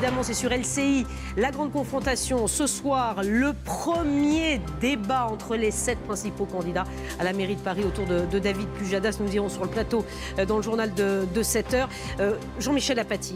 évidemment, c'est sur LCI. La grande confrontation ce soir, le premier débat entre les 7 principaux candidats à la mairie de Paris autour de David Pujadas. Nous irons sur le plateau dans le journal de 7 heures. Jean-Michel Apathy.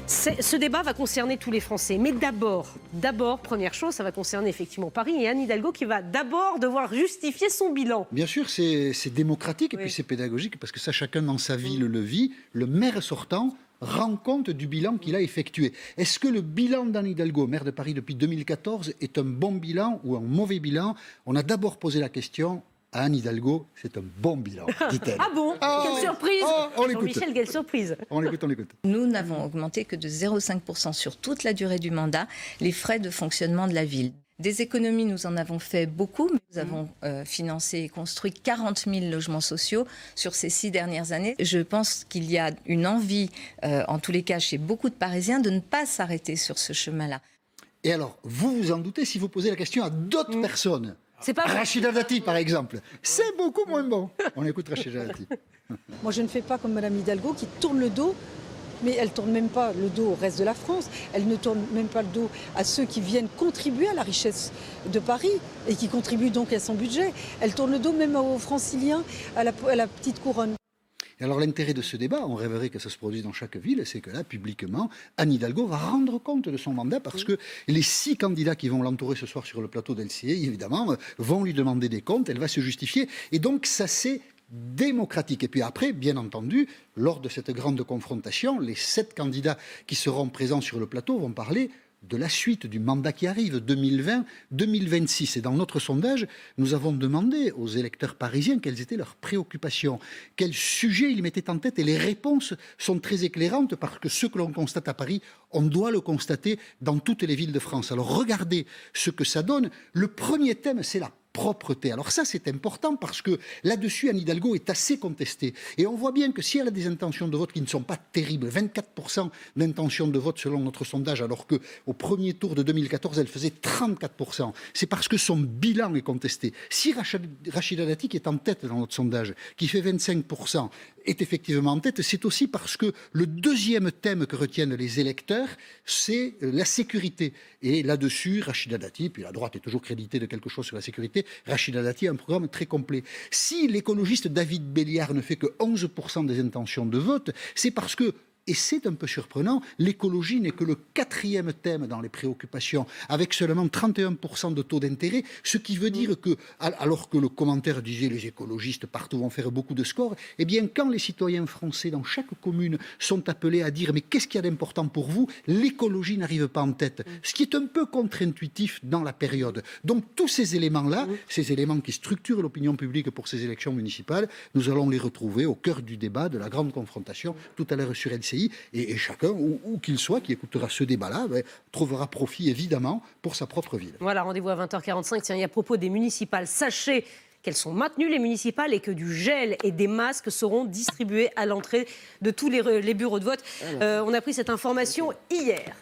Ce débat va concerner tous les Français. Mais d'abord, première chose, ça va concerner effectivement Paris et Anne Hidalgo qui va d'abord devoir justifier son bilan. Bien sûr, c'est démocratique et puis c'est pédagogique parce que ça, chacun dans sa ville le vit. Le maire sortant rend compte du bilan qu'il a effectué. Est-ce que le bilan d'Anne Hidalgo, maire de Paris depuis 2014, est un bon bilan ou un mauvais bilan? On a d'abord posé la question à Anne Hidalgo, c'est un bon bilan, dit-elle. Ah bon? Quelle surprise! On l'écoute. Jean-Michel, quelle surprise! On l'écoute. Nous n'avons augmenté que de 0,5% sur toute la durée du mandat les frais de fonctionnement de la ville. Des économies, nous en avons fait beaucoup. Mais nous avons financé et construit 40 000 logements sociaux sur ces 6 dernières années. Je pense qu'il y a une envie, en tous les cas chez beaucoup de Parisiens, de ne pas s'arrêter sur ce chemin-là. Et alors, vous vous en doutez si vous posez la question à d'autres personnes. C'est pas vrai. Rachida Dati, par exemple. C'est beaucoup moins bon. On écoute Rachida Dati. Moi, je ne fais pas comme Madame Hidalgo qui tourne le dos, mais elle ne tourne même pas le dos au reste de la France. Elle ne tourne même pas le dos à ceux qui viennent contribuer à la richesse de Paris et qui contribuent donc à son budget. Elle tourne le dos même aux Franciliens, à la petite couronne. Et alors l'intérêt de ce débat, on rêverait que ça se produise dans chaque ville, c'est que là, publiquement, Anne Hidalgo va rendre compte de son mandat parce que les 6 candidats qui vont l'entourer ce soir sur le plateau d'LCI, évidemment, vont lui demander des comptes, elle va se justifier. Et donc ça, c'est démocratique. Et puis après, bien entendu, lors de cette grande confrontation, les 7 candidats qui seront présents sur le plateau vont parler de la suite du mandat qui arrive, 2020-2026. Et dans notre sondage, nous avons demandé aux électeurs parisiens quelles étaient leurs préoccupations, quels sujets ils mettaient en tête. Et les réponses sont très éclairantes parce que ce que l'on constate à Paris, on doit le constater dans toutes les villes de France. Alors regardez ce que ça donne. Le premier thème, c'est la propreté. Alors ça, c'est important parce que là-dessus, Anne Hidalgo est assez contestée. Et on voit bien que si elle a des intentions de vote qui ne sont pas terribles, 24% d'intentions de vote selon notre sondage, alors qu'au premier tour de 2014, elle faisait 34%, c'est parce que son bilan est contesté. Si Rachida Dati, qui est en tête dans notre sondage, qui fait 25%, est effectivement en tête, c'est aussi parce que le deuxième thème que retiennent les électeurs, c'est la sécurité. Et là-dessus, Rachida Dati, puis la droite est toujours créditée de quelque chose sur la sécurité, Rachida Dati a un programme très complet. Si l'écologiste David Béliard ne fait que 11% des intentions de vote, c'est parce que, et c'est un peu surprenant, l'écologie n'est que le 4e thème dans les préoccupations, avec seulement 31% de taux d'intérêt, ce qui veut dire que, alors que le commentaire disait les écologistes partout vont faire beaucoup de scores, eh bien quand les citoyens français dans chaque commune sont appelés à dire mais qu'est-ce qu'il y a d'important pour vous, l'écologie n'arrive pas en tête, ce qui est un peu contre-intuitif dans la période. Donc tous ces éléments-là, ces éléments qui structurent l'opinion publique pour ces élections municipales, nous allons les retrouver au cœur du débat, de la grande confrontation, tout à l'heure sur LCI. Et chacun, où qu'il soit, qui écoutera ce débat-là, trouvera profit évidemment pour sa propre ville. Voilà, rendez-vous à 20h45. Tiens, et à propos des municipales, sachez qu'elles sont maintenues, les municipales, et que du gel et des masques seront distribués à l'entrée de tous les bureaux de vote. On a pris cette information hier.